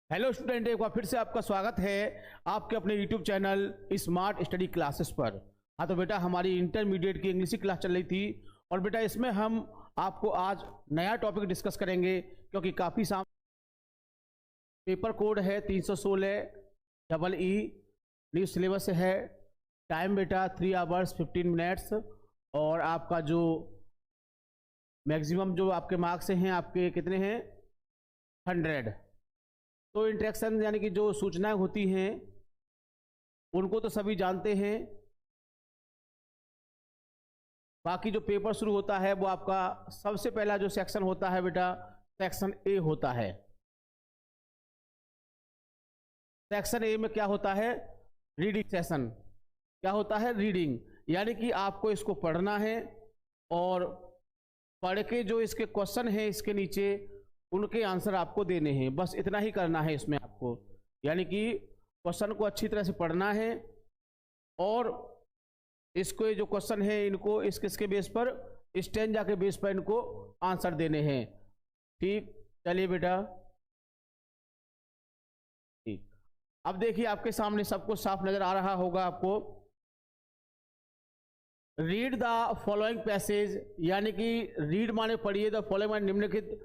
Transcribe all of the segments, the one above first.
Hello student, एक बार फिर से आपका स्वागत है आपके अपने YouTube channel smart study classes पर। हाँ तो बेटा, हमारी इंटरमीडिएट की इंग्लिश की क्लास चल रही थी और बेटा इसमें हम आपको आज नया टॉपिक डिस्कस करेंगे क्योंकि काफ़ी पेपर कोड है 316 EE न्यू सिलेबस है। टाइम बेटा 3 आवर्स 15 मिनट्स और आपका जो मैक्सिमम जो आपके मार्क्स हैं आपके कितने हैं 100। तो इंटरेक्शन यानी कि जो सूचनाएं होती हैं उनको तो सभी जानते हैं। बाकी जो पेपर शुरू होता है वो आपका सबसे पहला जो सेक्शन होता है बेटा सेक्शन ए होता है। सेक्शन ए में क्या होता है, रीडिंग सेशन। क्या होता है, रीडिंग, यानी कि आपको इसको पढ़ना है और पढ़ के जो इसके क्वेश्चन हैं इसके नीचे उनके आंसर आपको देने हैं। बस इतना ही करना है इसमें आपको, यानी कि क्वेश्चन को अच्छी तरह से पढ़ना है और इसको जो क्वेश्चन है इनको किसके बेस पर, स्टेंजा के बेस पर इनको आंसर देने हैं। ठीक, चलिए बेटा। ठीक, अब देखिए आपके सामने सब कुछ साफ नजर आ रहा होगा आपको। रीड द फॉलोइंग पैसेज, यानी कि रीड माने पढ़िए, द फॉलोइंग माने निम्नलिखित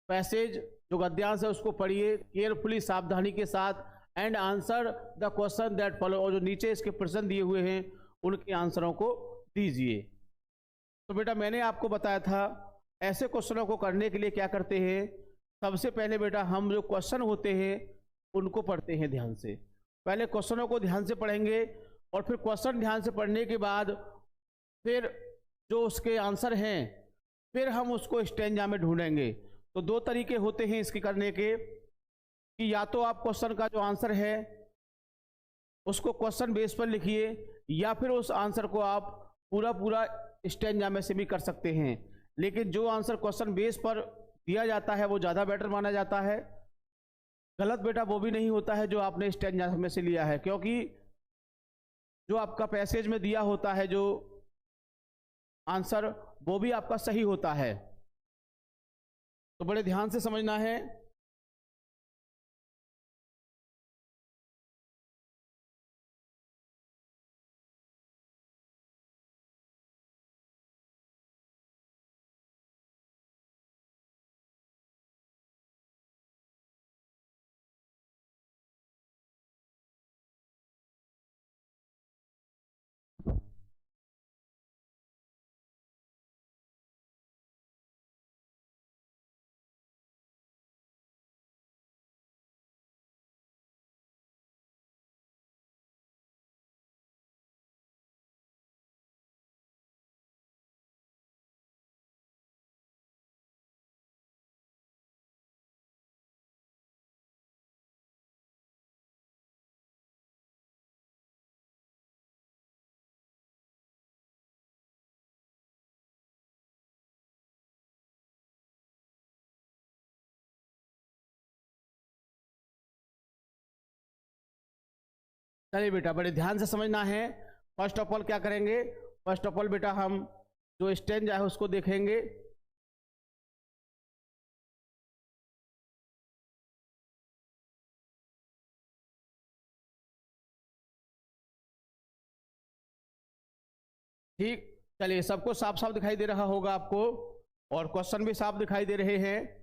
पैसेज जो गद्यांश है उसको पढ़िए केयरफुली, सावधानी के साथ, and answer the question that follow, और जो नीचे इसके प्रश्न दिए हुए हैं उनके आंसरों को दीजिए। तो बेटा मैंने आपको बताया था ऐसे क्वेश्चनों को करने के लिए क्या करते हैं, सबसे पहले बेटा हम जो क्वेश्चन होते हैं उनको पढ़ते हैं ध्यान से। पहले क्वेश्चनों को ध्यान से पढ़ेंगे और फिर क्वेश्चन ध्यान से पढ़ने के बाद फिर जो उसके आंसर हैं फिर हम उसको स्टेंजा में ढूंढेंगे। तो दो तरीके होते हैं इसके करने के, कि या तो आप क्वेश्चन का जो आंसर है उसको क्वेश्चन बेस पर लिखिए या फिर उस आंसर को आप पूरा स्टेंजा में से भी कर सकते हैं। लेकिन जो आंसर क्वेश्चन बेस पर दिया जाता है वो ज़्यादा बेटर माना जाता है। गलत बेटा वो भी नहीं होता है जो आपने स्टेंजा में से लिया है, क्योंकि जो आपका पैसेज में दिया होता है जो आंसर वो भी आपका सही होता है। तो बड़े ध्यान से समझना है। चलिए बेटा बड़े ध्यान से समझना है। फर्स्ट ऑफ ऑल क्या करेंगे, फर्स्ट ऑफ ऑल बेटा हम जो स्टेंजा है उसको देखेंगे। ठीक, चलिए सबको साफ साफ दिखाई दे रहा होगा आपको और क्वेश्चन भी साफ दिखाई दे रहे हैं।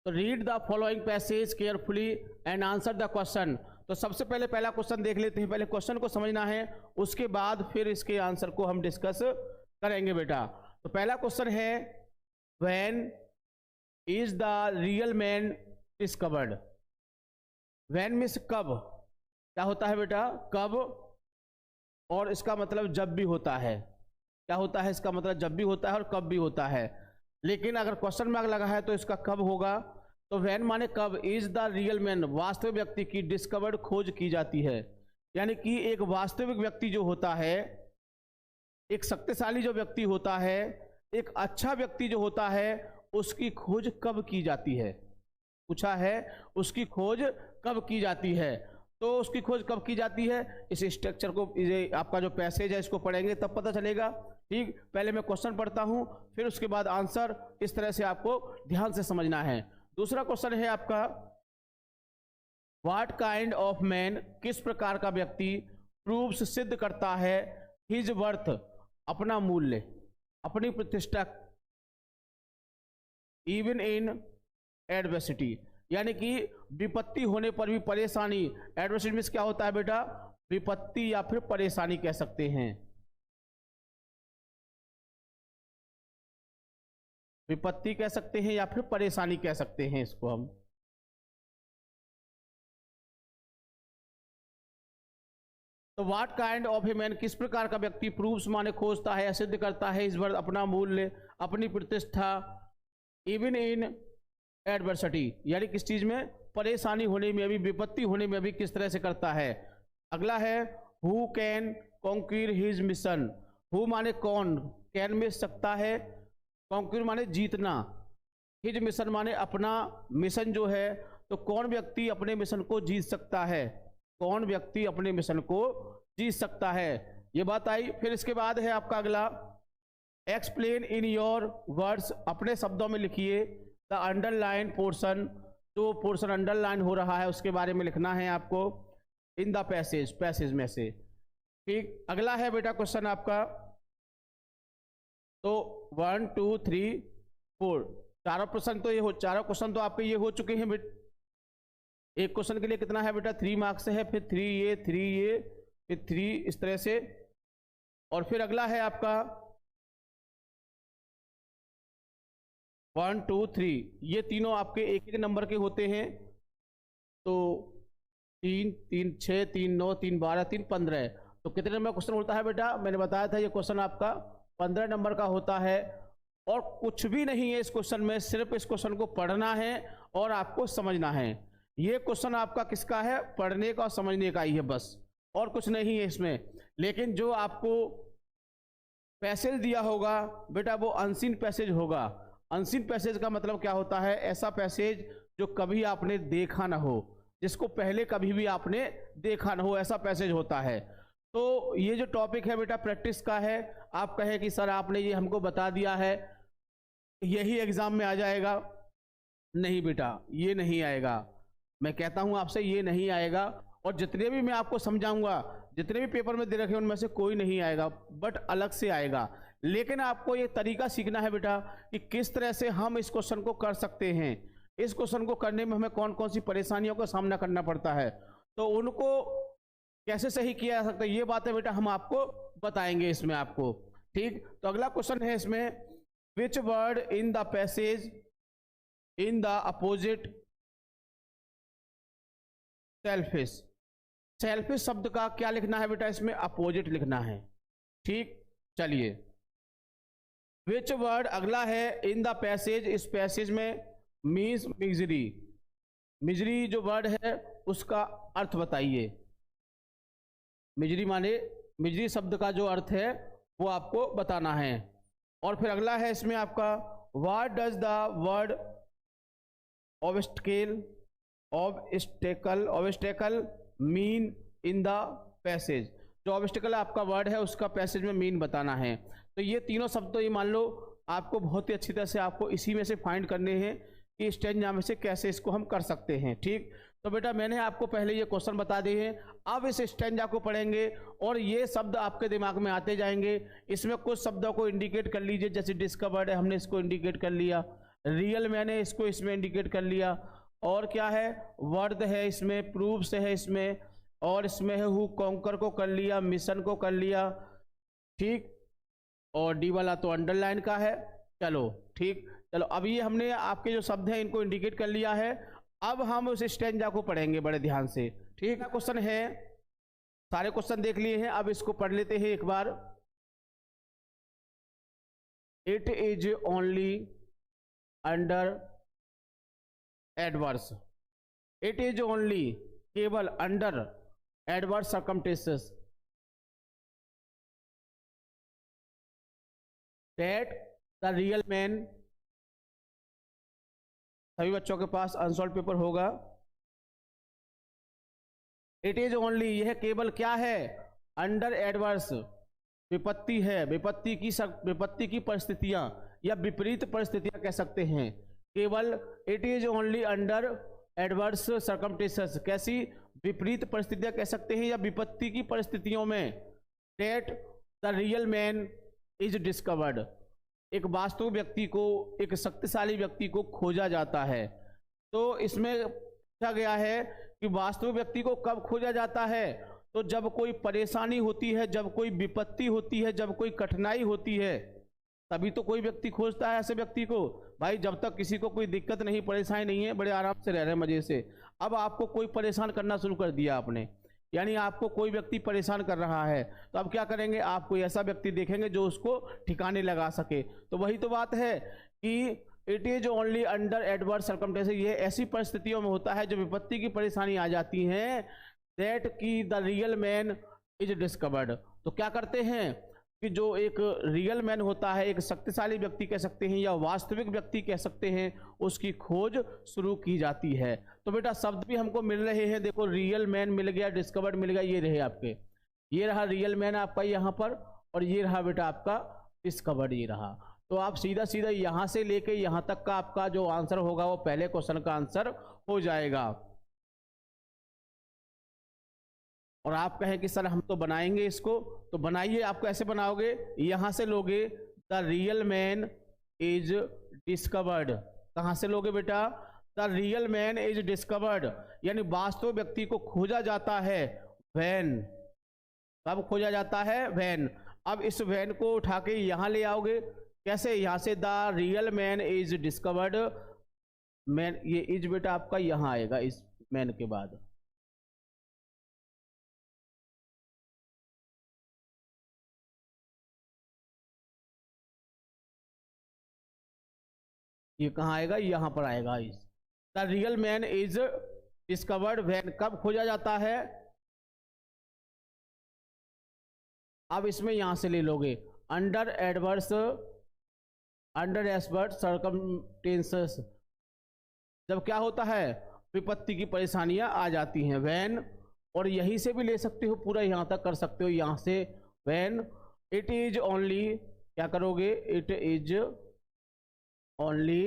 तो read the following passage carefully and answer the question. तो सबसे पहले पहला क्वेश्चन देख लेते हैं, पहले क्वेश्चन को समझना है उसके बाद फिर इसके आंसर को हम डिस्कस करेंगे बेटा। तो पहला क्वेश्चन है when is the real man discovered. When means कब, क्या होता है बेटा, कब, और इसका मतलब जब भी होता है। क्या होता है, इसका मतलब जब भी होता है और कब भी होता है। लेकिन अगर क्वेश्चन मार्क लगा है तो इसका कब होगा। तो व्हेन माने कब, इज द रियल मैन वास्तविक व्यक्ति की डिस्कवर्ड खोज की जाती है। यानी कि एक वास्तविक व्यक्ति जो होता है, एक शक्तिशाली जो व्यक्ति होता है, एक अच्छा व्यक्ति जो होता है, उसकी खोज कब की जाती है। पूछा है उसकी खोज कब की जाती है। तो उसकी खोज कब की जाती है, इस स्ट्रक्चर को, आपका जो पैसेज है इसको पढ़ेंगे तब पता चलेगा। ठीक, पहले मैं क्वेश्चन पढ़ता हूं फिर उसके बाद आंसर, इस तरह से आपको ध्यान से समझना है। दूसरा क्वेश्चन है आपका, व्हाट काइंड ऑफ मैन, किस प्रकार का व्यक्ति, प्रूव्स सिद्ध करता है, हिज वर्थ, अपना मूल्य, अपनी प्रतिष्ठा, इवन इन एडवर्सिटी, यानी कि विपत्ति होने पर भी परेशानी, एडवर्सिटी मींस क्या होता है बेटा, विपत्ति या फिर परेशानी कह सकते हैं, विपत्ति कह सकते हैं या फिर परेशानी कह सकते हैं इसको हम। तो what kind of a man, किस प्रकार का व्यक्ति, प्रूव्स माने खोजता है या सिद्ध करता है, इस वर्थ अपना मूल्य, अपनी प्रतिष्ठा, इवन इन एडवर्सिटी, यानी किस चीज में, परेशानी होने में भी, विपत्ति होने में भी किस तरह से करता है। अगला है who can conquer his mission, who माने कौन, कैन में सकता है, कॉन्क्यूर माने जीतना, हिज मिशन माने अपना मिशन जो है, तो कौन व्यक्ति अपने मिशन को जीत सकता है, कौन व्यक्ति अपने मिशन को जीत सकता है, ये बात आई। फिर इसके बाद है आपका अगला, एक्सप्लेन इन योर वर्ड्स, अपने शब्दों में लिखिए, द अंडरलाइन पोर्शन, जो पोर्शन अंडरलाइन हो रहा है उसके बारे में लिखना है आपको, इन द पैसेज, पैसेज में से। ठीक, अगला है बेटा क्वेश्चन आपका, तो 1 2 3 4 चारों प्रश्न तो ये हो, चारों क्वेश्चन तो आपके ये हो चुके हैं बेटा। एक क्वेश्चन के लिए कितना है बेटा, 3 मार्क्स है, फिर 3 ये, 3 ये, फिर 3 इस तरह से। और फिर अगला है आपका 1 2 3, ये तीनों आपके एक ही नंबर के होते हैं, तो 3 3 6 3 9 3 12 3 15, तो कितने नंबर क्वेश्चन होता है बेटा, मैंने बताया था ये क्वेश्चन आपका 15 नंबर का होता है। और कुछ भी नहीं है इस क्वेश्चन में, सिर्फ इस क्वेश्चन को पढ़ना है और आपको समझना है। ये क्वेश्चन आपका किसका है, पढ़ने का और समझने का ही है बस, और कुछ नहीं है इसमें। लेकिन जो आपको पैसेज दिया होगा बेटा, वो अनसीन पैसेज होगा। अनसीन पैसेज का मतलब क्या होता है, ऐसा पैसेज जो कभी आपने देखा ना हो, जिसको पहले कभी भी आपने देखा ना हो, ऐसा पैसेज होता है। तो ये जो टॉपिक है बेटा प्रैक्टिस का है, आप कहे कि सर आपने ये हमको बता दिया है, यही एग्जाम में आ जाएगा, नहीं बेटा ये नहीं आएगा। मैं कहता हूं आपसे ये नहीं आएगा, और जितने भी मैं आपको समझाऊंगा, जितने भी पेपर में दे रखे उनमें से कोई नहीं आएगा, बट अलग से आएगा। लेकिन आपको ये तरीका सीखना है बेटा कि किस तरह से हम इस क्वेश्चन को कर सकते हैं, इस क्वेश्चन को करने में हमें कौन कौन सी परेशानियों का सामना करना पड़ता है, तो उनको कैसे सही किया जा सकता है, ये बातें बेटा हम आपको बताएंगे इसमें आपको। ठीक, तो अगला क्वेश्चन है इसमें, which word in the passage in the opposite selfish, selfish शब्द का क्या लिखना है बेटा, इसमें अपोजिट लिखना है। ठीक, चलिए विच वर्ड अगला है, इन द पैसेज, इस पैसेज में, मीन्स मिजरी, मिजरी जो वर्ड है उसका अर्थ बताइए। मिजरी माने, मिजरी शब्द का जो अर्थ है वो आपको बताना है। और फिर अगला है इसमें आपका, what does the word obstacle mean in the passage, जो ऑब्स्टेकल आपका वर्ड है उसका पैसेज में मीन बताना है। तो ये तीनों शब्द तो ये मान लो आपको बहुत ही अच्छी तरह से आपको इसी में से फाइंड करने हैं कि स्टेंजा में से कैसे इसको हम कर सकते हैं। ठीक, तो बेटा मैंने आपको पहले ये क्वेश्चन बता दिए हैं, अब इस स्टेंजा को पढ़ेंगे और ये शब्द आपके दिमाग में आते जाएंगे। इसमें कुछ शब्दों को इंडिकेट कर लीजिए, जैसे डिस्कवर्ड है, हमने इसको इंडिकेट कर लिया, रियल मैंने इसको इसमें इंडिकेट कर लिया, और क्या है वर्ड है इसमें, प्रूफ्स है इसमें, और इसमें है हु कॉन्कर को कर लिया, मिशन को कर लिया। ठीक, और डी वाला तो अंडरलाइन का है। चलो ठीक, चलो अब ये हमने आपके जो शब्द हैं इनको इंडिकेट कर लिया है, अब हम उस स्टेंजा को पढ़ेंगे बड़े ध्यान से। ठीक है, क्वेश्चन है, सारे क्वेश्चन देख लिए हैं, अब इसको पढ़ लेते हैं एक बार। It is only under adverse, it is only केवल under adverse circumstances that the real man, सभी बच्चों के पास अनसॉल्व पेपर होगा। इट इज ओनली, यह केवल क्या है, अंडर एडवर्स, विपत्ति है, विपत्ति की परिस्थितियां या विपरीत परिस्थितियां कह सकते हैं, केवल it is only under adverse circumstances, कैसी विपरीत परिस्थितियां कह सकते हैं या विपत्ति की परिस्थितियों में, that the real man is discovered, एक वास्तविक व्यक्ति को, एक शक्तिशाली व्यक्ति को खोजा जाता है। तो इसमें पूछा गया है कि वास्तविक व्यक्ति को कब खोजा जाता है, तो जब कोई परेशानी होती है, जब कोई विपत्ति होती है, जब कोई कठिनाई होती है, तभी तो कोई व्यक्ति खोजता है ऐसे व्यक्ति को। भाई जब तक किसी को कोई दिक्कत नहीं, परेशानी नहीं है, बड़े आराम से रह रहे हैं मजे से, अब आपको कोई परेशान करना शुरू कर दिया आपने, यानी आपको कोई व्यक्ति परेशान कर रहा है, तो अब क्या करेंगे, आप कोई ऐसा व्यक्ति देखेंगे जो उसको ठिकाने लगा सके। तो वही तो बात है कि it is only under adverse circumstances, ये ऐसी परिस्थितियों में होता है जो विपत्ति की परेशानी आ जाती है, दैट की the real man is discovered. तो क्या करते हैं कि जो एक रियल मैन होता है, एक शक्तिशाली व्यक्ति कह सकते हैं या वास्तविक व्यक्ति कह सकते हैं, उसकी खोज शुरू की जाती है। तो बेटा शब्द भी हमको मिल रहे हैं, देखो रियल मैन मिल गया, डिस्कवर्ड मिल गया, ये रहे आपके, ये रहा रियल मैन आपका यहाँ पर, और ये रहा बेटा आपका डिस्कवर्ड, ये रहा। तो आप सीधा सीधा यहाँ से लेके यहाँ तक का आपका जो आंसर होगा वो पहले क्वेश्चन का आंसर हो जाएगा। और आप कहें कि सर हम तो बनाएंगे इसको, तो बनाइए। आप कैसे बनाओगे, यहां से लोगे the real man is discovered, कहां से लोगे बेटा, the real man is discovered, यानी वास्तविक व्यक्ति को खोजा जाता है, वैन, कब खोजा जाता है, वैन। अब इस वैन को उठा के यहां ले आओगे, कैसे, यहां से the real man is discovered, man, ये इज बेटा आपका यहां आएगा इस मैन के बाद, ये कहाँ आएगा, यहां पर आएगा, इस the real man is discovered when, कब खोजा जाता है। अब इसमें यहां से ले लोगे अंडर एडवर्स सर्कमस्टेंसेस, जब क्या होता है, विपत्ति की परेशानियां आ जाती हैं, व्हेन, और यहीं से भी ले सकते हो, पूरा यहां तक कर सकते हो, यहां से व्हेन इट इज ओनली, क्या करोगे, इट इज ओनली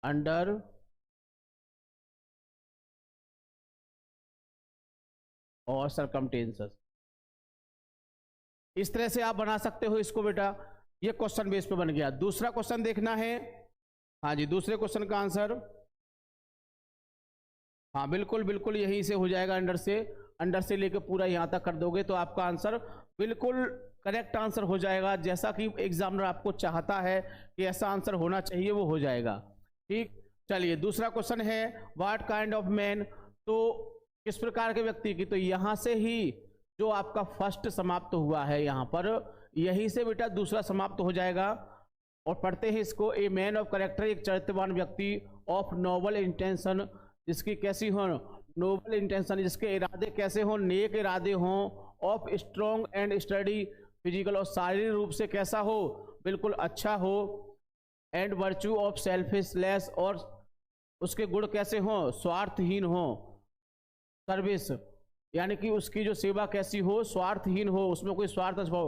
अंडर और सर्कमस्टेंसेस, इस तरह से आप बना सकते हो इसको बेटा। ये क्वेश्चन बेस पे बन गया। दूसरा क्वेश्चन देखना है, हाँ जी, दूसरे क्वेश्चन का आंसर, हाँ बिल्कुल बिल्कुल यहीं से हो जाएगा, अंडर से लेकर पूरा यहां तक कर दोगे तो आपका आंसर बिल्कुल करेक्ट आंसर हो जाएगा, जैसा कि एग्जामिनर आपको चाहता है कि ऐसा आंसर होना चाहिए, वो हो जाएगा। ठीक, चलिए दूसरा क्वेश्चन है, व्हाट काइंड ऑफ मैन, तो किस प्रकार के व्यक्ति की, तो यहां से ही जो आपका फर्स्ट समाप्त हुआ है यहां पर, यहीं से बेटा दूसरा समाप्त हो जाएगा। और पढ़ते हैं इसको, ए मैन ऑफ करेक्टर, एक चरित्रवान व्यक्ति, ऑफ नोबल इंटेंशन, जिसकी कैसी हो, नोबल इंटेंशन, जिसके इरादे कैसे हो, नेक इरादे हों, of strong and study physical, और शारीरिक रूप से कैसा हो, बिल्कुल अच्छा हो, एंड वर्च्यू ऑफ सेल्फिशलेस, और उसके गुण कैसे हो, स्वार्थहीन हो, सर्विस, यानी कि उसकी जो सेवा कैसी हो, स्वार्थहीन हो, उसमें कोई स्वार्थ हो,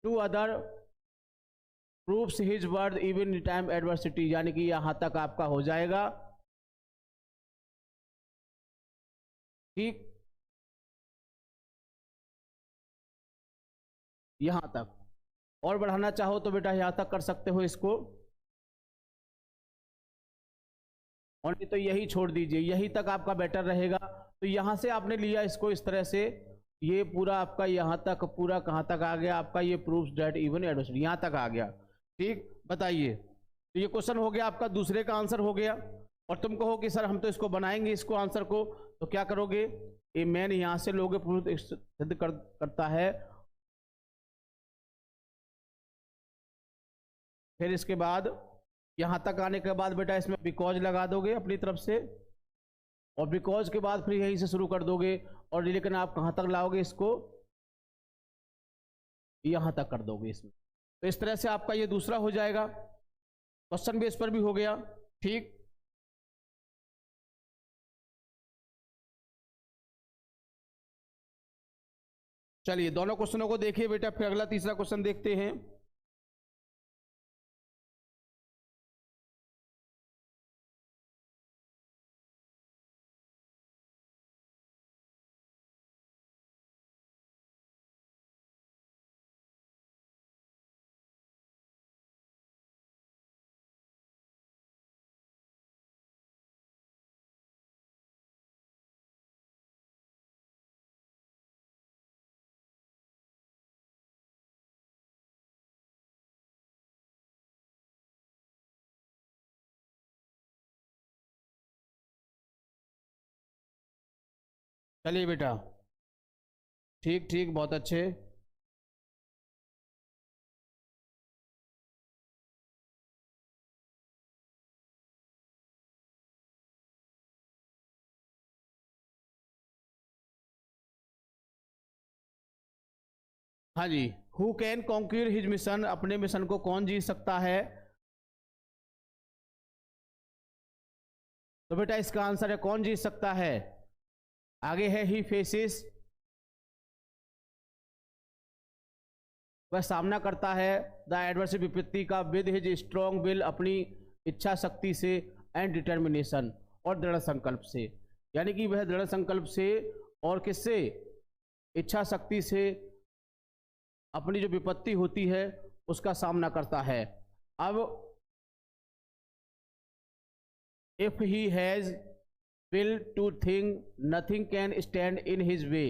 to other proves his worth even in time adversity, यानी कि यहां तक आपका हो जाएगा। ठीक, यहां तक, और बढ़ाना चाहो तो बेटा यहां तक कर सकते हो इसको, और नहीं तो यही छोड़ दीजिए, यही तक आपका बेटर रहेगा। तो यहां से आपने लिया इसको इस तरह से, ये पूरा आपका यहां तक, पूरा कहां तक आ गया आपका, ये प्रूव्स दैट इवन एडवर्सिटी, यहां तक आ गया। ठीक, बताइए, तो ये क्वेश्चन हो गया आपका, दूसरे का आंसर हो गया। और तुम कहो कि सर हम तो इसको बनाएंगे इसको आंसर को, तो क्या करोगे, ये मैन यहां से लोगे, प्रूफ सिद्ध करता है, फिर इसके बाद यहां तक आने के बाद बेटा इसमें बिकॉज लगा दोगे अपनी तरफ से, और बिकॉज के बाद फिर यहीं से शुरू कर दोगे, और लेकिन आप कहां तक लाओगे इसको, यहां तक कर दोगे इसमें। तो इस तरह से आपका ये दूसरा हो जाएगा, क्वेश्चन बेस पर भी हो गया। ठीक, चलिए दोनों क्वेश्चनों को देखिए बेटा, फिर अगला तीसरा क्वेश्चन देखते हैं। चलिए बेटा, ठीक ठीक, बहुत अच्छे। हाँ जी, who can conquer his mission, अपने मिशन को कौन जीत सकता है? तो बेटा इसका आंसर है कौन जीत सकता है। आगे है ही फेसिस, वह सामना करता है द एडवर्सिटी, विपत्ति का, विद हिज स्ट्रॉन्ग विल, अपनी इच्छा शक्ति से, एंड डिटर्मिनेशन, और दृढ़ संकल्प से। यानी कि वह दृढ़ संकल्प से और किससे, इच्छा शक्ति से अपनी जो विपत्ति होती है उसका सामना करता है। अब if he has will to thing, nothing can stand in his way.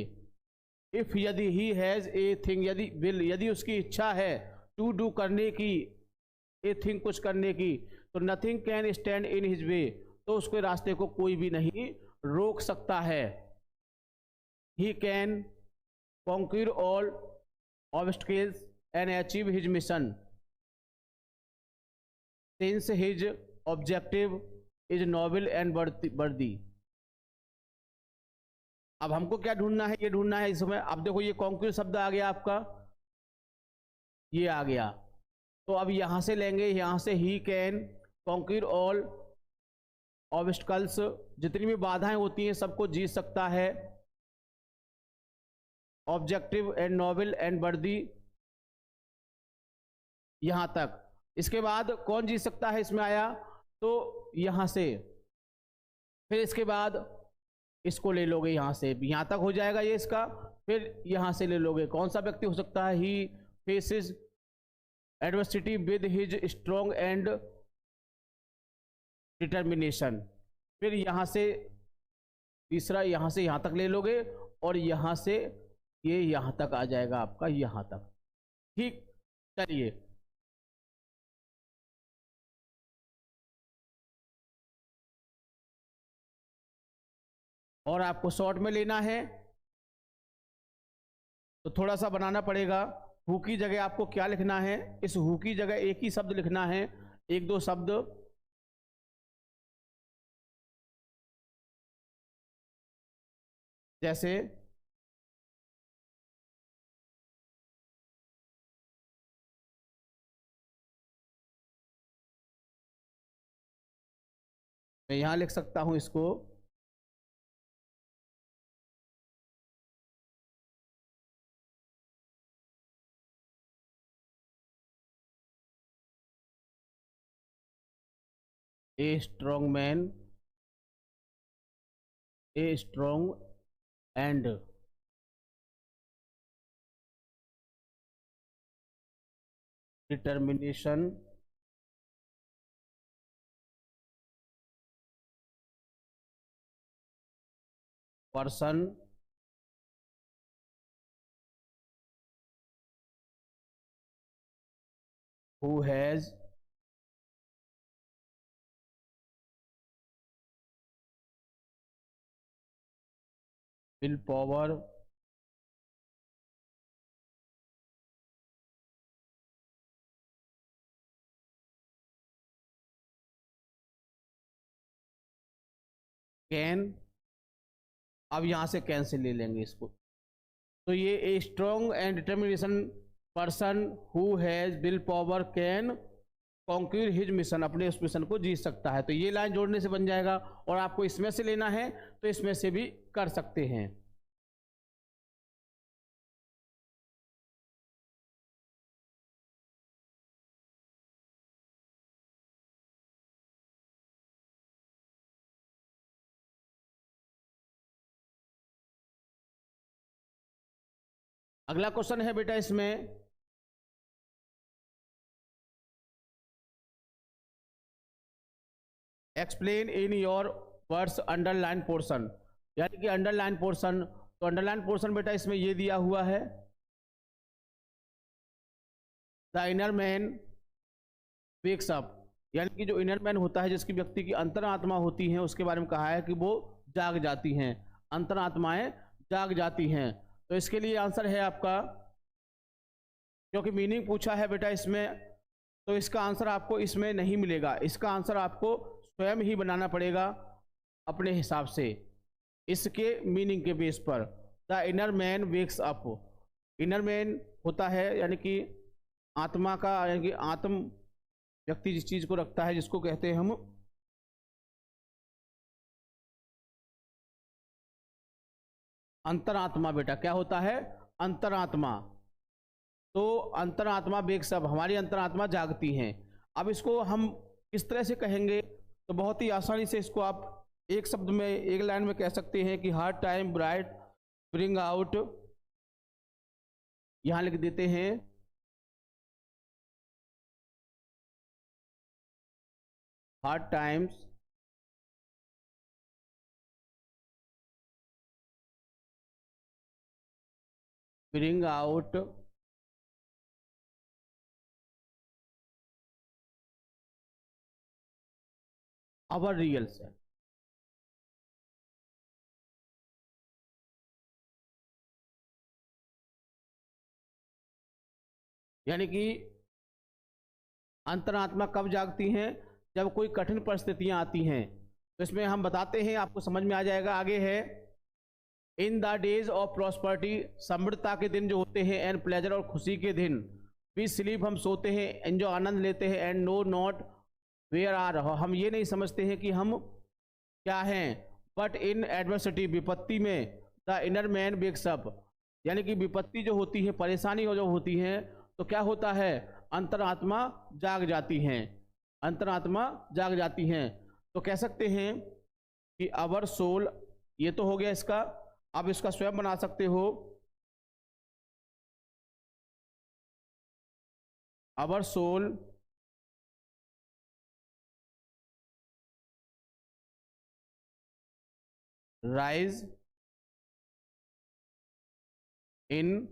If, यदि ही हैज ए थिंग, यदि विल, यदि उसकी इच्छा है, टू डू, करने की, ए थिंग, कुछ करने की, तो nothing can stand in his वे, तो उसके रास्ते को कोई भी नहीं रोक सकता है। He can conquer all obstacles and achieve his mission since his objective is noble and वर्दी। अब हमको क्या ढूंढना है, ये ढूंढना है इसमें। अब देखो ये कॉन्क्यूर शब्द आ गया आपका, ये आ गया, तो अब यहां से लेंगे, यहां से he can conquer all obstacles, जितनी भी बाधाएं होती हैं सबको जीत सकता है, ऑब्जेक्टिव एंड नोबल एंड वर्दी, यहां तक। इसके बाद कौन जीत सकता है इसमें आया, तो यहां से, फिर इसके बाद इसको ले लोगे, यहां से यहां तक हो जाएगा ये इसका, फिर यहां से ले लोगे। कौन सा व्यक्ति हो सकता है, he faces adversity with his strong and determination. फिर यहां से तीसरा, यहां से यहां तक ले लोगे, और यहां से ये यहां तक आ जाएगा आपका, यहां तक। ठीक, चलिए और आपको शॉर्ट में लेना है तो थोड़ा सा बनाना पड़ेगा। हु की जगह आपको क्या लिखना है, इस हु की जगह एक ही शब्द लिखना है, एक दो शब्द, जैसे मैं यहां लिख सकता हूं इसको, a strong man, a strong and determination person who has willpower can, अब यहां से कैन से ले लेंगे इसको, तो ये a strong and determination person who has will power can conquer his mission, अपने उस मिशन को जीत सकता है। तो ये लाइन जोड़ने से बन जाएगा, और आपको इसमें से लेना है तो इसमें से भी कर सकते हैं। अगला क्वेश्चन है बेटा इसमें, explain in your words underline portion, यानी कि अंडरलाइन पोर्शन। तो अंडरलाइन पोर्शन बेटा इसमें ये दिया हुआ है, the inner man wakes up, यानी कि जो इनर मैन होता है, जिसकी व्यक्ति की अंतरात्मा होती है, उसके बारे में कहा है कि वो जाग जाती हैं, अंतरात्माएं जाग जाती हैं। तो इसके लिए आंसर है आपका, क्योंकि मीनिंग पूछा है बेटा इसमें, तो इसका आंसर आपको इसमें नहीं मिलेगा। इसका आंसर आपको स्वयं ही बनाना पड़ेगा अपने हिसाब से, इसके मीनिंग के बेस पर। The inner man wakes up, inner man होता है यानी कि आत्मा का, यानी कि आत्म व्यक्ति जिस चीज को रखता है, जिसको कहते हैं हम अंतरात्मा। बेटा क्या होता है? अंतरात्मा। तो अंतरात्मा वेक्स अप, हमारी अंतरात्मा जागती हैं। अब इसको हम किस तरह से कहेंगे? तो बहुत ही आसानी से इसको आप एक शब्द में, एक लाइन में कह सकते हैं कि hard time bright bring out, यहां लिख देते हैं hard times bring out our real self. यानी कि अंतरात्मा कब जागती हैं? जब कोई कठिन परिस्थितियां आती हैं। तो इसमें हम बताते हैं, आपको समझ में आ जाएगा। आगे है in the days of prosperity, समृद्धता के दिन जो होते हैं, एंड प्लेजर और खुशी के दिन, वी स्लीप हम सोते हैं, एंड जो आनंद लेते हैं, and no not where are, हम ये नहीं समझते हैं कि हम क्या हैं। बट इन एडवर्सिटी, विपत्ति में, the inner man wakes up, यानी कि विपत्ति जो होती है, परेशानी जो होती है, तो क्या होता है? अंतरात्मा जाग जाती हैं, अंतरात्मा जाग जाती हैं। तो कह सकते हैं कि अवर सोल, ये तो हो गया इसका। अब इसका स्वयं बना सकते हो, our soul rise in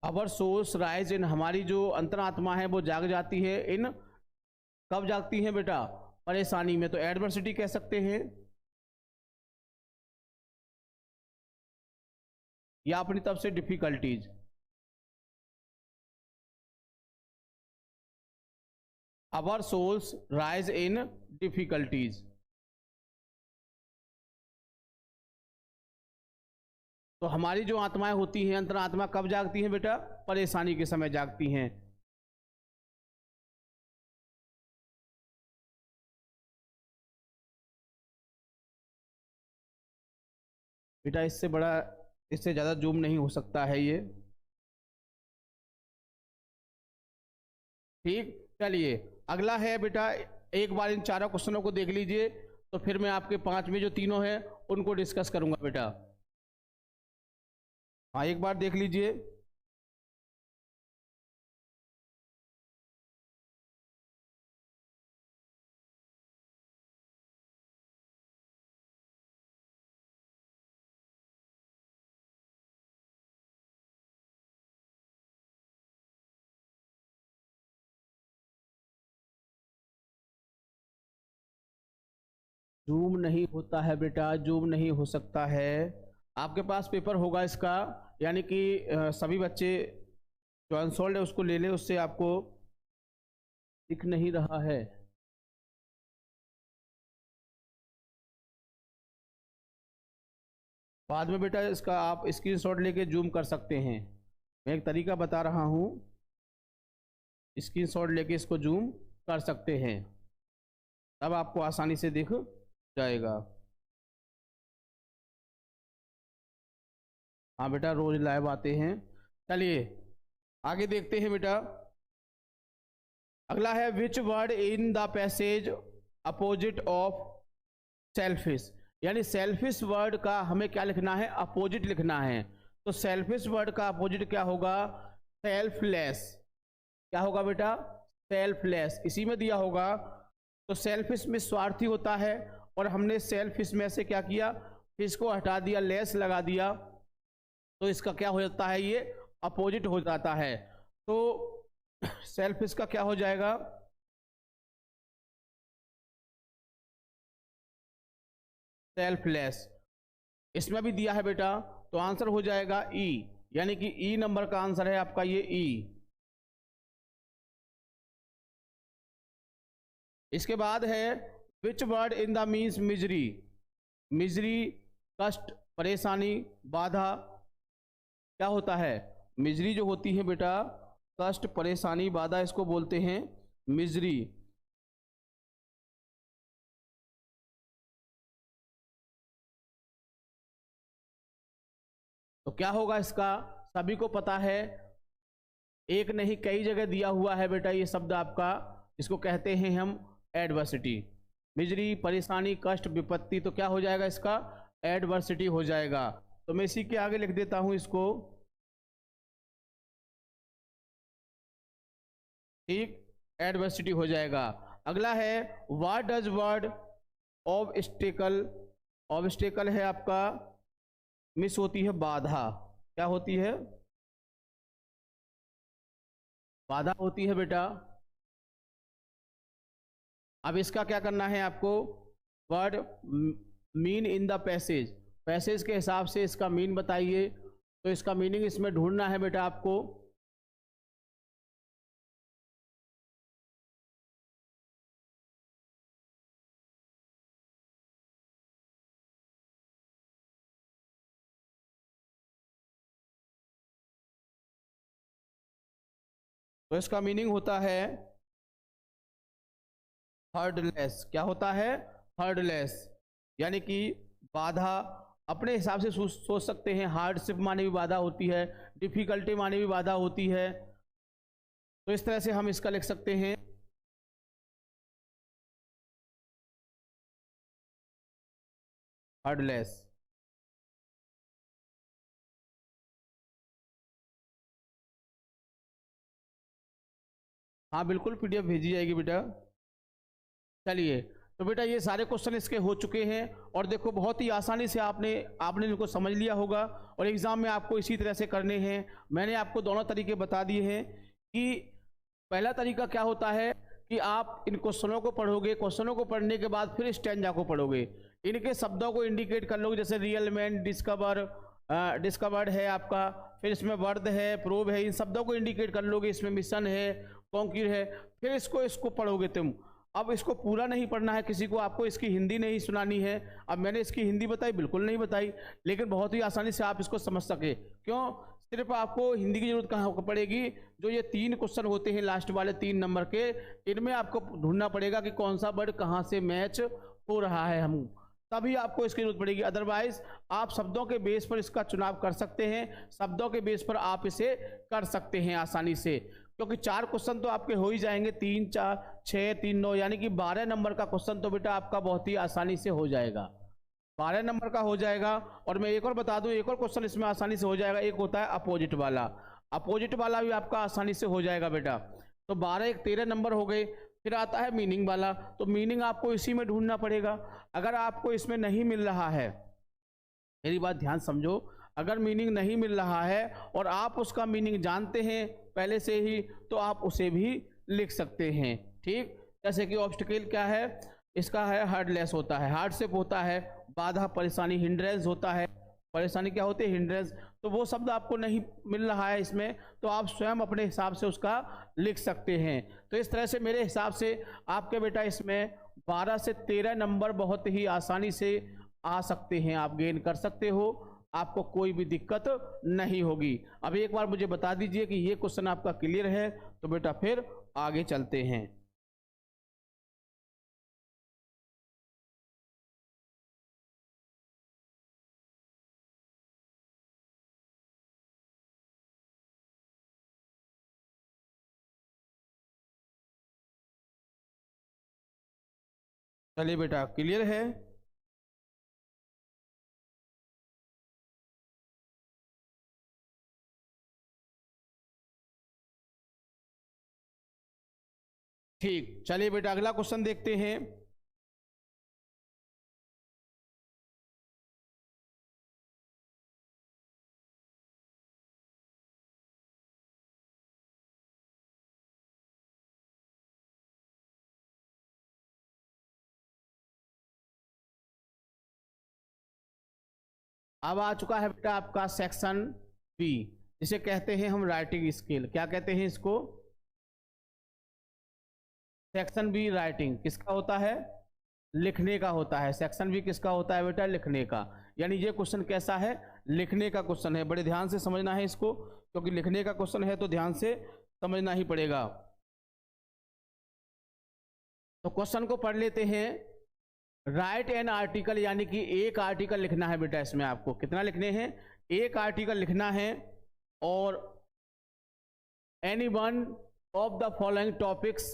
our souls rise in, हमारी जो अंतरात्मा है वो जाग जाती है इन, कब जागती है बेटा? परेशानी में। तो एडवर्सिटी कह सकते हैं, या अपनी तरफ से difficulties. Our souls rise in difficulties. तो हमारी जो आत्माएं होती हैं, अंतरात्मा कब जागती हैं बेटा? परेशानी के समय जागती हैं। बेटा इससे बड़ा, इससे ज्यादा जूम नहीं हो सकता है ये। ठीक, चलिए अगला है बेटा, एक बार इन चारों क्वेश्चनों को देख लीजिए, तो फिर मैं आपके पांचवें जो तीनों हैं उनको डिस्कस करूंगा बेटा। हाँ, एक बार देख लीजिए। जूम नहीं होता है बेटा, जूम नहीं हो सकता है। आपके पास पेपर होगा इसका, यानी कि सभी बच्चे जो अनसोल्ड है उसको ले ले, उससे आपको दिख नहीं रहा है। बाद में बेटा इसका आप स्क्रीनशॉट लेके जूम कर सकते हैं। मैं एक तरीका बता रहा हूँ, स्क्रीनशॉट लेके इसको जूम कर सकते हैं, तब आपको आसानी से दिख जाएगा। हाँ बेटा, रोज लाइव आते हैं। चलिए आगे देखते हैं बेटा। अगला है which word in the passage opposite of selfish, यानी सेल्फिश वर्ड का हमें क्या लिखना है? अपोजिट लिखना है। तो सेल्फिश वर्ड का अपोजिट क्या होगा? सेल्फलेस। क्या होगा बेटा? सेल्फलेस, इसी में दिया होगा। तो सेल्फिश में स्वार्थी होता है, और हमने सेल्फिश में से क्या किया? फिश को हटा दिया, लेस लगा दिया, तो इसका क्या हो जाता है? ये अपोजिट हो जाता है। तो सेल्फिश का क्या हो जाएगा? सेल्फलेस। इसमें भी दिया है बेटा, तो आंसर हो जाएगा ई, यानी कि ई नंबर का आंसर है आपका ये ई। इसके बाद है which word in the means misery. Misery कष्ट, परेशानी, बाधा, क्या होता है? मिजरी जो होती है बेटा, कष्ट, परेशानी, बाधा, इसको बोलते हैं मिजरी। तो क्या होगा इसका? सभी को पता है, एक नहीं कई जगह दिया हुआ है बेटा ये शब्द आपका, इसको कहते हैं हम एडवर्सिटी। मिजरी, परेशानी, कष्ट, विपत्ति, तो क्या हो जाएगा इसका? एडवर्सिटी हो जाएगा। तो मैं इसी के आगे लिख देता हूं इसको, ठीक, एडवर्सिटी हो जाएगा। अगला है what does word obstacle. Obstacle है आपका, मिस होती है बाधा, क्या होती है? बाधा होती है बेटा। अब इसका क्या करना है आपको? Word mean in the passage, passage के हिसाब से इसका मीन बताइए। तो इसका मीनिंग इसमें ढूंढना है बेटा आपको। तो इसका मीनिंग होता है हर्डलेस। क्या होता है? हर्डलेस, यानी कि बाधा। अपने हिसाब से सोच सकते हैं, हार्डशिप माने भी बाधा होती है, डिफिकल्टी माने भी बाधा होती है। तो इस तरह से हम इसका लिख सकते हैं हर्डलेस। हाँ बिल्कुल, पीडीएफ भेजी जाएगी बेटा। चलिए, तो बेटा ये सारे क्वेश्चन इसके हो चुके हैं, और देखो बहुत ही आसानी से आपने आपने इनको समझ लिया होगा, और एग्जाम में आपको इसी तरह से करने हैं। मैंने आपको दोनों तरीके बता दिए हैं कि पहला तरीका क्या होता है कि आप इन क्वेश्चनों को पढ़ोगे, क्वेश्चनों को पढ़ने के बाद फिर स्टैंजा को पढ़ोगे, इनके शब्दों को इंडिकेट कर लोगे, जैसे रियल मैन, डिस्कवर, डिस्कवर्ड है आपका, फिर इसमें वर्द है, प्रूव है, इन शब्दों को इंडिकेट कर लोगे, इसमें मिशन है, कॉन्क्यूर है, फिर इसको इसको पढ़ोगे तुम। अब इसको पूरा नहीं पढ़ना है किसी को, आपको इसकी हिंदी नहीं सुनानी है। अब मैंने इसकी हिंदी बताई, बिल्कुल नहीं बताई, लेकिन बहुत ही आसानी से आप इसको समझ सके। क्यों? सिर्फ आपको हिंदी की जरूरत कहाँ पड़ेगी? जो ये 3 क्वेश्चन होते हैं लास्ट वाले 3 नंबर के, इनमें आपको ढूंढना पड़ेगा कि कौन सा वर्ड कहाँ से मैच हो रहा है, हम तभी आपको इसकी जरूरत पड़ेगी। अदरवाइज आप शब्दों के बेस पर इसका चुनाव कर सकते हैं, शब्दों के बेस पर आप इसे कर सकते हैं आसानी से, क्योंकि 4 क्वेश्चन तो आपके हो ही जाएंगे, 3 4 6 3 9, यानी कि 12 नंबर का क्वेश्चन तो बेटा आपका बहुत ही आसानी से हो जाएगा, 12 नंबर का हो जाएगा। और मैं एक और बता दूं, एक और क्वेश्चन इसमें आसानी से हो जाएगा, एक होता है अपोजिट वाला। अपोजिट वाला भी आपका आसानी से हो जाएगा बेटा। तो 12 एक 13 नंबर हो गए। फिर आता है मीनिंग वाला, तो मीनिंग आपको इसी में ढूंढना पड़ेगा। अगर आपको इसमें नहीं मिल रहा है, मेरी बात ध्यान समझो, अगर मीनिंग नहीं मिल रहा है और आप उसका मीनिंग जानते हैं पहले से ही, तो आप उसे भी लिख सकते हैं, ठीक। जैसे कि ऑब्स्टिकल क्या है, इसका है हार्डलेस होता है, हार्डशिप होता है, बाधा, परेशानी, हिंड्रेंस होता है, परेशानी क्या होती है, हिंड्रेंस। तो वो शब्द आपको नहीं मिल रहा है इसमें, तो आप स्वयं अपने हिसाब से उसका लिख सकते हैं। तो इस तरह से मेरे हिसाब से आपके बेटा इसमें 12 से 13 नंबर बहुत ही आसानी से आ सकते हैं, आप गेन कर सकते हो, आपको कोई भी दिक्कत नहीं होगी। अब एक बार मुझे बता दीजिए कि ये क्वेश्चन आपका क्लियर है, तो बेटा फिर आगे चलते हैं। चलिए बेटा, क्लियर है? ठीक, चलिए बेटा अगला क्वेश्चन देखते हैं। अब आ चुका है बेटा आपका सेक्शन बी, जिसे कहते हैं हम राइटिंग स्किल। क्या कहते हैं इसको? सेक्शन बी राइटिंग किसका होता है? लिखने का होता है। सेक्शन बी किसका होता है बेटा? लिखने का। यानी ये क्वेश्चन कैसा है? लिखने का क्वेश्चन है। बड़े ध्यान से समझना है इसको, क्योंकि लिखने का क्वेश्चन है तो ध्यान से समझना ही पड़ेगा। तो क्वेश्चन को पढ़ लेते हैं। राइट एन आर्टिकल, यानी कि एक आर्टिकल लिखना है बेटा। इसमें आपको कितना लिखने हैं? एक आर्टिकल लिखना है। और any one of the following topics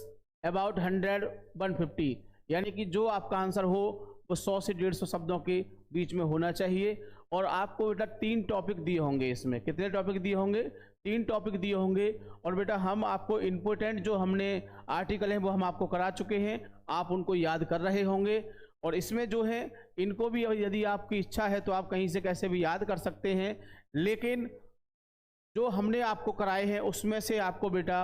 about 100 150, यानी कि जो आपका आंसर हो वो 100 से 150 शब्दों के बीच में होना चाहिए। और आपको बेटा 3 टॉपिक दिए होंगे। इसमें कितने टॉपिक दिए होंगे? 3 टॉपिक दिए होंगे। और बेटा हम आपको इम्पोर्टेंट जो हमने आर्टिकल हैं वो हम आपको करा चुके हैं, आप उनको याद कर रहे होंगे। और इसमें जो है इनको भी यदि आपकी इच्छा है तो आप कहीं से कैसे भी याद कर सकते हैं, लेकिन जो हमने आपको कराए हैं उसमें से आपको बेटा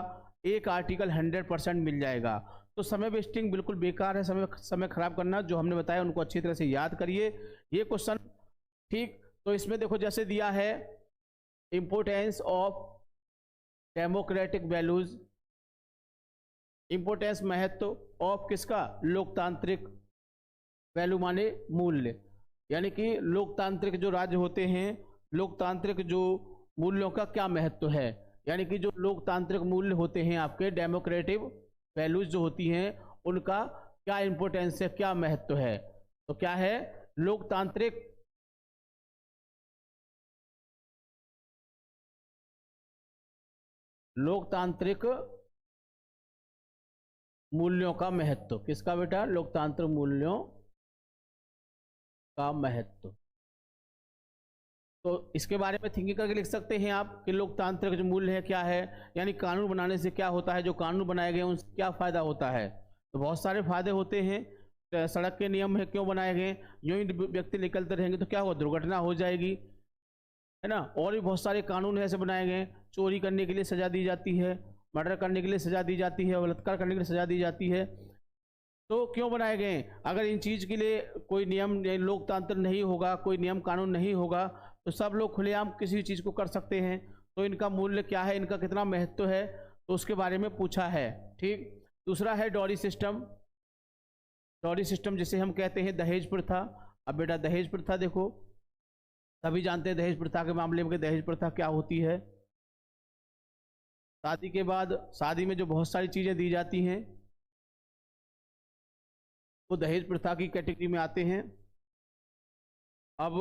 एक आर्टिकल 100% मिल जाएगा। तो समय वेस्टिंग बिल्कुल बेकार है, समय खराब करना। जो हमने बताया उनको अच्छी तरह से याद करिए ये क्वेश्चन, ठीक। तो इसमें देखो जैसे दिया है importance of democratic values, importance महत्व ऑफ किसका? लोकतांत्रिक वैल्यू माने मूल्य, यानी कि लोकतांत्रिक जो राज्य होते हैं, लोकतांत्रिक जो मूल्यों का क्या महत्व है। यानी कि जो लोकतांत्रिक मूल्य होते हैं आपके, डेमोक्रेटिक वैल्यूज जो होती हैं, उनका क्या इंपॉर्टेंस है, क्या महत्व है। तो क्या है? लोकतांत्रिक मूल्यों का महत्व। किसका बेटा? लोकतांत्रिक मूल्यों का महत्व। तो इसके बारे में थिंकिंग करके लिख सकते हैं आप कि लोकतांत्रिक जो मूल्य है क्या है, यानी कानून बनाने से क्या होता है, जो कानून बनाए गए उनसे क्या फ़ायदा होता है। तो बहुत सारे फायदे होते हैं। तो सड़क के नियम है क्यों बनाए गए? यूं ही व्यक्ति निकलते रहेंगे तो क्या होगा? दुर्घटना हो जाएगी, है ना। और भी बहुत सारे कानून ऐसे बनाए गए। चोरी करने के लिए सज़ा दी जाती है, मर्डर करने के लिए सज़ा दी जाती है, बलात्कार करने के लिए सज़ा दी जाती है। तो क्यों बनाए गए? अगर इन चीज़ के लिए कोई नियम लोकतंत्र नहीं होगा, कोई नियम कानून नहीं होगा, तो सब लोग खुलेआम किसी भी चीज़ को कर सकते हैं। तो इनका मूल्य क्या है, इनका कितना महत्व है, तो उसके बारे में पूछा है, ठीक। दूसरा है डॉरी सिस्टम। डॉरी सिस्टम जिसे हम कहते हैं दहेज प्रथा। अब बेटा दहेज प्रथा देखो, सभी जानते हैं दहेज प्रथा के मामले में कि दहेज प्रथा क्या होती है। शादी के बाद, शादी में जो बहुत सारी चीज़ें दी जाती हैं वो दहेज प्रथा की कैटेगरी में आते हैं। अब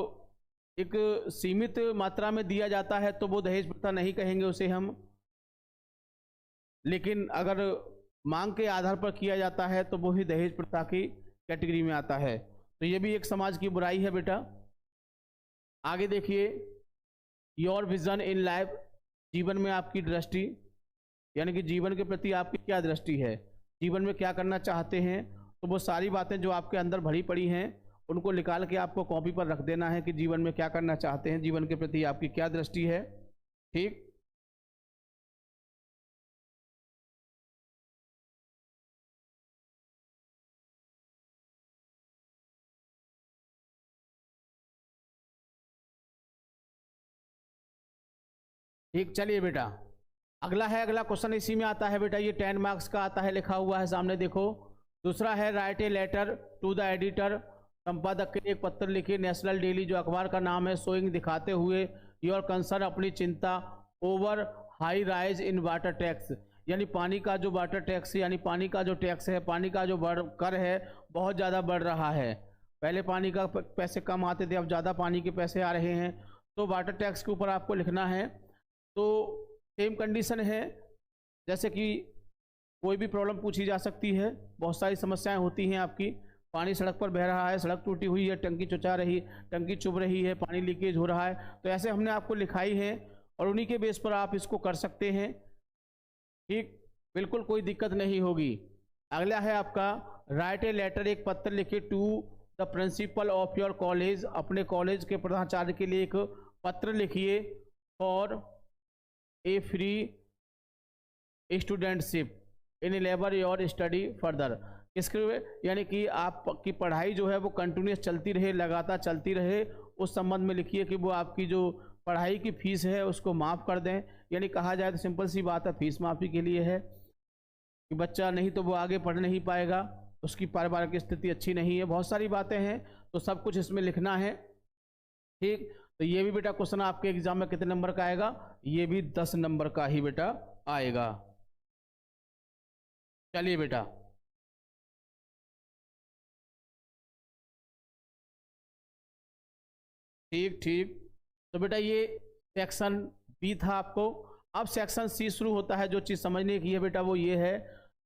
एक सीमित मात्रा में दिया जाता है तो वो दहेज प्रथा नहीं कहेंगे उसे हम, लेकिन अगर मांग के आधार पर किया जाता है तो वो ही दहेज प्रथा की कैटेगरी में आता है। तो ये भी एक समाज की बुराई है बेटा। आगे देखिए, योर विजन इन लाइफ, जीवन में आपकी दृष्टि, यानी कि जीवन के प्रति आपकी क्या दृष्टि है, जीवन में क्या करना चाहते हैं। तो वो सारी बातें जो आपके अंदर भरी पड़ी हैं उनको निकाल के आपको कॉपी पर रख देना है कि जीवन में क्या करना चाहते हैं, जीवन के प्रति आपकी क्या दृष्टि है, ठीक। ठीक, चलिए बेटा अगला है, अगला क्वेश्चन इसी में आता है बेटा, ये 10 मार्क्स का आता है, लिखा हुआ है सामने देखो। दूसरा है write a letter to the editor, संपादक के लिए एक पत्र लिखिए, नेशनल डेली जो अखबार का नाम है, शोइंग दिखाते हुए योर कंसर्न, अपनी चिंता, over high rise in water tax, यानी पानी का जो वाटर टैक्स यानी पानी का जो टैक्स है, पानी का जो कर है बहुत ज़्यादा बढ़ रहा है। पहले पानी का पैसे कम आते थे, अब ज़्यादा पानी के पैसे आ रहे हैं। तो वाटर टैक्स के ऊपर आपको लिखना है। तो सेम कंडीशन है जैसे कि कोई भी प्रॉब्लम पूछी जा सकती है, बहुत सारी समस्याएं होती हैं आपकी। पानी सड़क पर बह रहा है, सड़क टूटी हुई है, टंकी चुचा रही, टंकी चुभ रही है, पानी लीकेज हो रहा है, तो ऐसे हमने आपको लिखाई है और उन्हीं के बेस पर आप इसको कर सकते हैं, ठीक, बिल्कुल कोई दिक्कत नहीं होगी। अगला है आपका राइट ए लेटर, एक पत्र लिखिए to the principal of your college, अपने कॉलेज के प्रधानाचार्य के लिए एक पत्र लिखिए for a free studentship in labour your study further, इसके यानी कि आपकी पढ़ाई जो है वो कंटिन्यूस चलती रहे, लगातार चलती रहे, उस संबंध में लिखिए कि वो आपकी जो पढ़ाई की फीस है उसको माफ़ कर दें। यानी कहा जाए तो सिंपल सी बात है, फीस माफ़ी के लिए है कि बच्चा नहीं तो वो आगे पढ़ नहीं पाएगा, उसकी पारिवारिक स्थिति अच्छी नहीं है, बहुत सारी बातें हैं, तो सब कुछ इसमें लिखना है। ठीक, तो ये भी बेटा क्वेश्चन आपके एग्जाम में कितने नंबर का आएगा? ये भी 10 नंबर का ही बेटा आएगा। चलिए बेटा, ठीक ठीक। तो बेटा ये सेक्शन बी था आपको। अब सेक्शन सी शुरू होता है। जो चीज़ समझने की है बेटा वो ये है,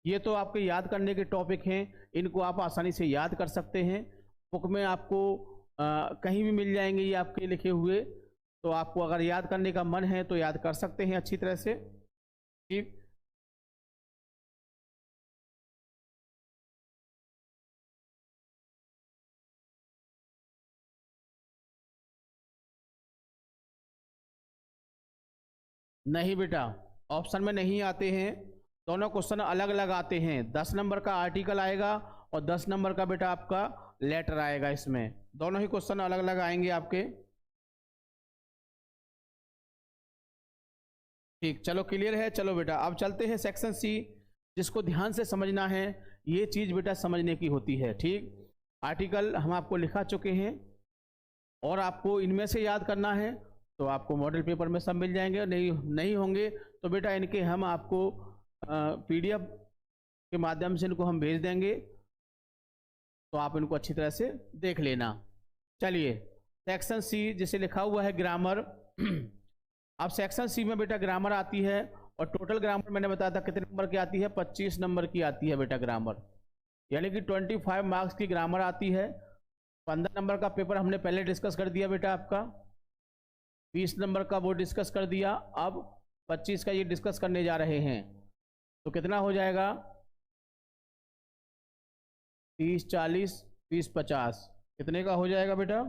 ये तो आपके याद करने के टॉपिक हैं, इनको आप आसानी से याद कर सकते हैं। बुक में आपको कहीं भी मिल जाएंगे ये आपके लिखे हुए, तो आपको अगर याद करने का मन है तो याद कर सकते हैं अच्छी तरह से। ठीक, नहीं बेटा, ऑप्शन में नहीं आते हैं, दोनों क्वेश्चन अलग अलग आते हैं। 10 नंबर का आर्टिकल आएगा और 10 नंबर का बेटा आपका लेटर आएगा। इसमें दोनों ही क्वेश्चन अलग अलग आएंगे आपके। ठीक, चलो क्लियर है। चलो बेटा अब चलते हैं सेक्शन सी, जिसको ध्यान से समझना है। ये चीज़ बेटा समझने की होती है। ठीक, आर्टिकल हम आपको लिखा चुके हैं और आपको इनमें से याद करना है, तो आपको मॉडल पेपर में सब मिल जाएंगे। नहीं होंगे तो बेटा इनके हम आपको PDF के माध्यम से इनको हम भेज देंगे, तो आप इनको अच्छी तरह से देख लेना। चलिए, सेक्शन सी जिसे लिखा हुआ है ग्रामर। अब सेक्शन सी में बेटा ग्रामर आती है, और टोटल ग्रामर मैंने बताया था कितने नंबर की आती है? 25 नंबर की आती है बेटा ग्रामर, यानी कि 25 मार्क्स की ग्रामर आती है। 15 नंबर का पेपर हमने पहले डिस्कस कर दिया बेटा आपका, 20 नंबर का वो डिस्कस कर दिया। अब 25 का ये डिस्कस करने जा रहे हैं, तो कितना हो जाएगा? 30 40 20 50, कितने का हो जाएगा बेटा?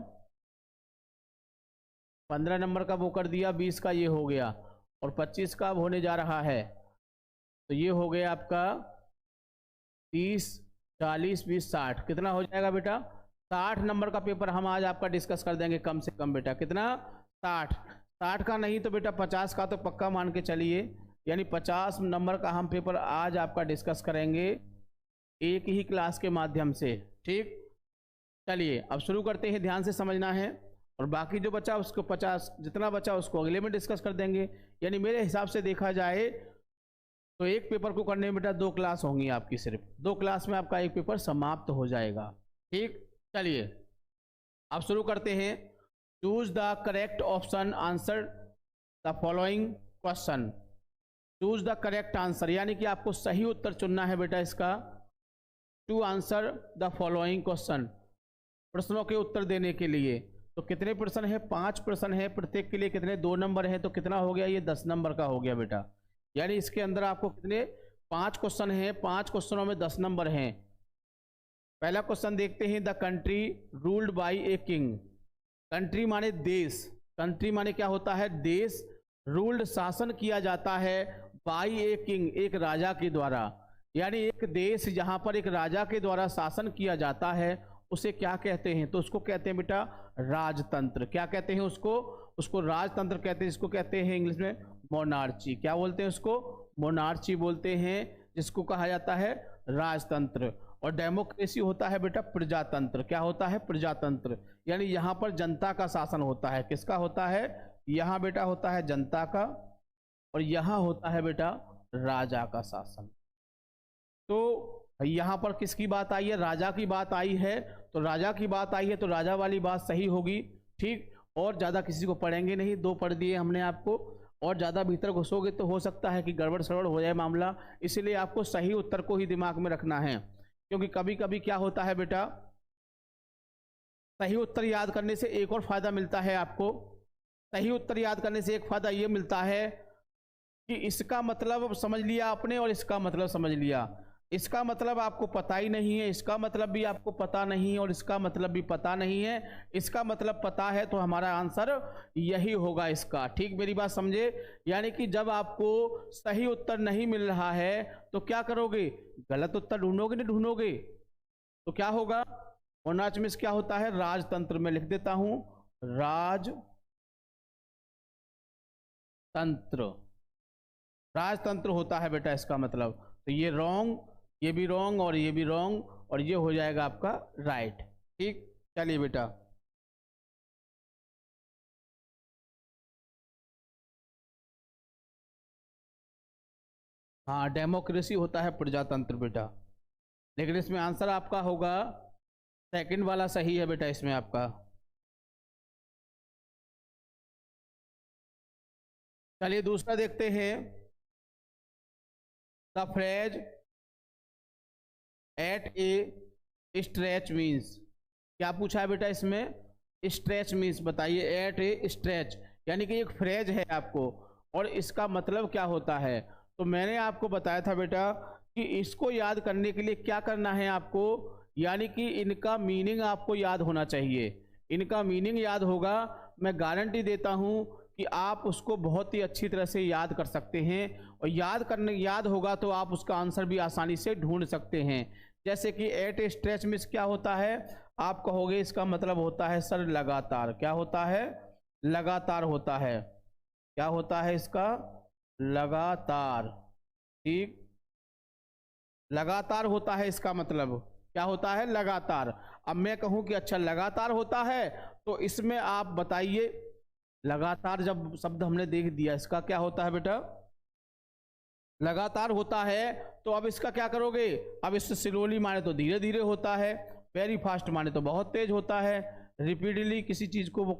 15 नंबर का वो कर दिया, 20 का ये हो गया, और 25 का अब होने जा रहा है, तो ये हो गया आपका 30 40 20 60, कितना हो जाएगा बेटा? 60 नंबर का पेपर हम आज आपका डिस्कस कर देंगे कम से कम बेटा। कितना? 60 का नहीं तो बेटा 50 का तो पक्का मान के चलिए, यानी 50 नंबर का हम पेपर आज आपका डिस्कस करेंगे एक ही क्लास के माध्यम से। ठीक, चलिए अब शुरू करते हैं, ध्यान से समझना है, और बाकी जो बचा उसको 50 जितना बचा उसको अगले में डिस्कस कर देंगे। यानी मेरे हिसाब से देखा जाए तो एक पेपर को करने में बेटा 2 क्लास होंगी आपकी, सिर्फ 2 क्लास में आपका एक पेपर समाप्त हो जाएगा। ठीक, चलिए अब शुरू करते हैं। Choose the correct option, answer the following question. Choose the correct answer, यानी कि आपको सही उत्तर चुनना है बेटा इसका। To answer the following question, प्रश्नों के उत्तर देने के लिए। तो कितने प्रश्न है? 5 प्रश्न है, प्रत्येक के लिए कितने? 2 नंबर है, तो कितना हो गया? ये 10 नंबर का हो गया बेटा। यानी इसके अंदर आपको कितने? 5 क्वेश्चन हैं, 5 क्वेश्चनों में 10 नंबर हैं। पहला क्वेश्चन देखते हैं, the country ruled by a king. Country माने देश, कंट्री माने क्या होता है? देश। रूल्ड शासन किया जाता है, बाई ए किंग एक राजा के द्वारा। यानी एक देश जहां पर एक राजा के द्वारा शासन किया जाता है उसे क्या कहते हैं? तो उसको कहते हैं बेटा राजतंत्र। क्या कहते हैं उसको? उसको राजतंत्र कहते हैं, जिसको कहते हैं इंग्लिश में मोनार्ची। क्या बोलते हैं उसको? मोनार्ची बोलते हैं, जिसको कहा जाता है राजतंत्र। और डेमोक्रेसी होता है बेटा प्रजातंत्र। क्या होता है? प्रजातंत्र। यानी यहाँ पर जनता का शासन होता है। किसका होता है? यहाँ बेटा होता है जनता का, और यहाँ होता है बेटा राजा का शासन। तो यहाँ पर किसकी बात आई है? राजा की बात आई है। तो राजा की बात आई है तो राजा वाली बात सही होगी। ठीक, और ज़्यादा किसी को पढ़ेंगे नहीं, 2 पढ़ दिए हमने आपको, और ज़्यादा भीतर घुसोगे तो हो सकता है कि गड़बड़ सड़बड़ हो जाए मामला। इसीलिए आपको सही उत्तर को ही दिमाग में रखना है, क्योंकि कभी कभी क्या होता है बेटा, सही उत्तर याद करने से एक और फायदा मिलता है आपको। सही उत्तर याद करने से एक फायदा ये मिलता है कि इसका मतलब समझ लिया आपने और इसका मतलब समझ लिया। इसका मतलब आपको पता ही नहीं है, इसका मतलब भी आपको पता नहीं है, और इसका मतलब भी पता नहीं है। इसका मतलब पता है, तो हमारा आंसर यही होगा इसका। ठीक, मेरी बात समझे? यानी कि जब आपको सही उत्तर नहीं मिल रहा है तो क्या करोगे? गलत उत्तर ढूंढोगे, नहीं ढूंढोगे? तो क्या होगा? मोनार्ची में क्या होता है? राजतंत्र में लिख देता हूं, राजतंत्र, राजतंत्र होता है बेटा इसका मतलब। तो ये रॉन्ग, ये भी रॉन्ग और ये भी रॉन्ग, और ये हो जाएगा आपका राइट। ठीक, चलिए बेटा। हाँ, डेमोक्रेसी होता है प्रजातंत्र बेटा, लेकिन इसमें आंसर आपका होगा सेकंड वाला सही है बेटा इसमें आपका। चलिए दूसरा देखते हैं। The phrase at a stretch means, क्या पूछा है बेटा इसमें? स्ट्रेच मीन्स बताइए। एट ए स्ट्रेच यानी कि एक फ्रेज है आपको, और इसका मतलब क्या होता है? तो मैंने आपको बताया था बेटा कि इसको याद करने के लिए क्या करना है आपको, यानी कि इनका मीनिंग आपको याद होना चाहिए। इनका मीनिंग याद होगा, मैं गारंटी देता हूं कि आप उसको बहुत ही अच्छी तरह से याद कर सकते हैं, और याद होगा तो आप उसका आंसर भी आसानी से ढूंढ सकते हैं। जैसे कि एट ए स्ट्रेच मीन्स क्या होता है, आप कहोगे इसका मतलब होता है सर लगातार। क्या होता है? लगातार होता है। क्या होता है इसका? लगातार। ठीक, लगातार होता है इसका मतलब। क्या होता है? लगातार। अब मैं कहूं कि अच्छा लगातार होता है, तो इसमें आप बताइए, लगातार जब शब्द हमने देख दिया, इसका क्या होता है बेटा? लगातार होता है। तो अब इसका क्या करोगे? अब इससे स्लोली माने तो धीरे धीरे होता है, वेरी फास्ट माने तो बहुत तेज होता है, रिपीटली किसी चीज को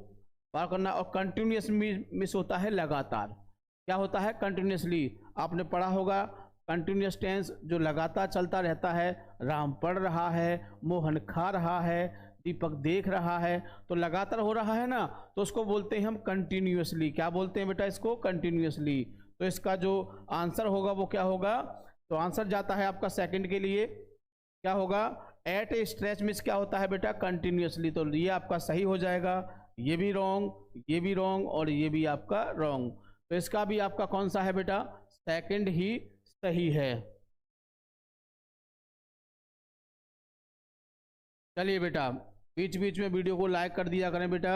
पार करना, और कंटिन्यूस मिस होता है लगातार। क्या होता है? कंटिन्यूसली। आपने पढ़ा होगा कंटिन्यूस टेंस जो लगातार चलता रहता है। राम पढ़ रहा है, मोहन खा रहा है, दीपक देख रहा है, तो लगातार हो रहा है ना, तो उसको बोलते हैं हम कंटिन्यूसली। क्या बोलते हैं बेटा इसको? कंटिन्यूसली। तो इसका जो आंसर होगा वो क्या होगा? तो आंसर जाता है आपका सेकंड के लिए। क्या होगा? एट ए स्ट्रेच मींस क्या होता है बेटा? कंटिन्यूसली। तो ये आपका सही हो जाएगा। ये भी रॉन्ग, ये भी रॉन्ग, और ये भी आपका रॉन्ग। तो इसका भी आपका कौन सा है बेटा? सेकंड ही सही है। चलिए बेटा, बीच बीच में वीडियो को लाइक कर दिया करें बेटा।